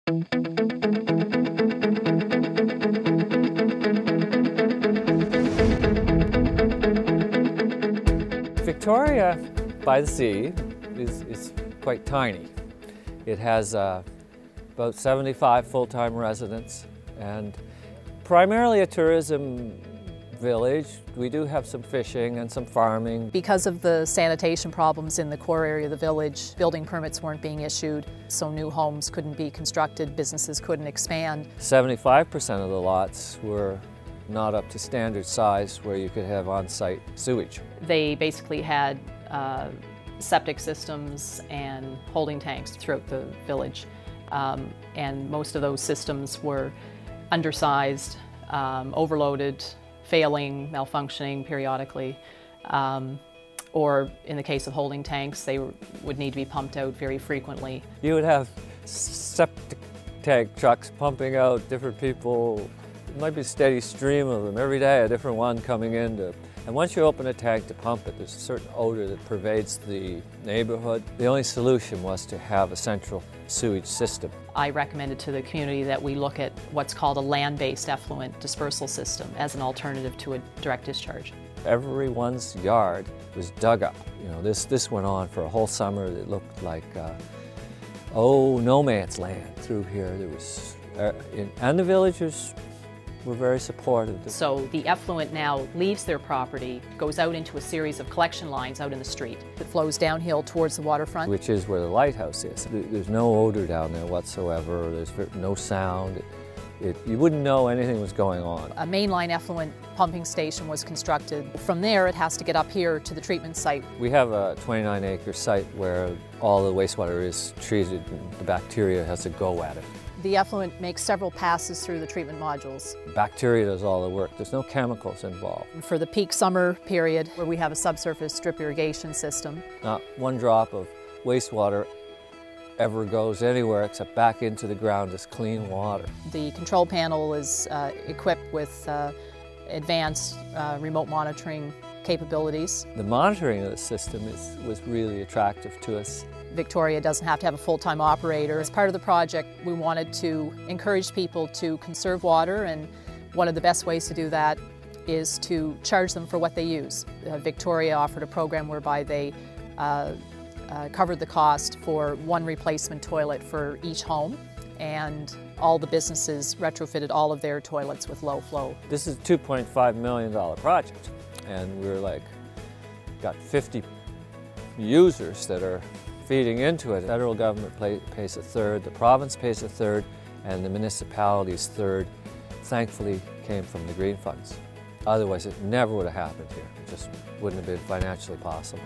Victoria by the sea is quite tiny. It has about 75 full-time residents and primarily a tourism village. We do have some fishing and some farming. Because of the sanitation problems in the core area of the village, building permits weren't being issued, so new homes couldn't be constructed, businesses couldn't expand. 75% of the lots were not up to standard size where you could have on-site sewage. They basically had septic systems and holding tanks throughout the village, and most of those systems were undersized, overloaded, failing, malfunctioning periodically, or in the case of holding tanks, they would need to be pumped out very frequently. You would have septic tank trucks pumping out different people. It might be a steady stream of them every day, a different one coming in. And once you open a tank to pump it, there's a certain odor that pervades the neighborhood. The only solution was to have a central sewage system. I recommended to the community that we look at what's called a land-based effluent dispersal system as an alternative to a direct discharge. Everyone's yard was dug up. You know, this went on for a whole summer. It looked like, no man's land through here. There was, and the villagers were very supportive. So the effluent now leaves their property, goes out into a series of collection lines out in the street. It flows downhill towards the waterfront. Which is where the lighthouse is. There's no odor down there whatsoever. There's no sound. You wouldn't know anything was going on. A mainline effluent pumping station was constructed. From there, it has to get up here to the treatment site. We have a 29-acre site where all the wastewater is treated and the bacteria has to go at it. The effluent makes several passes through the treatment modules. Bacteria does all the work. There's no chemicals involved. For the peak summer period, where we have a subsurface drip irrigation system, not one drop of wastewater ever goes anywhere except back into the ground as clean water. The control panel is equipped with advanced remote monitoring capabilities. The monitoring of the system was really attractive to us. Victoria doesn't have to have a full-time operator. As part of the project, we wanted to encourage people to conserve water, and one of the best ways to do that is to charge them for what they use. Victoria offered a program whereby they covered the cost for one replacement toilet for each home, and all the businesses retrofitted all of their toilets with low flow. This is a $2.5 million project, and we're got 50 users that are feeding into it. The federal government pays a third, the province pays a third, and the municipality's third, thankfully, came from the green funds. Otherwise, it never would have happened here. It just wouldn't have been financially possible.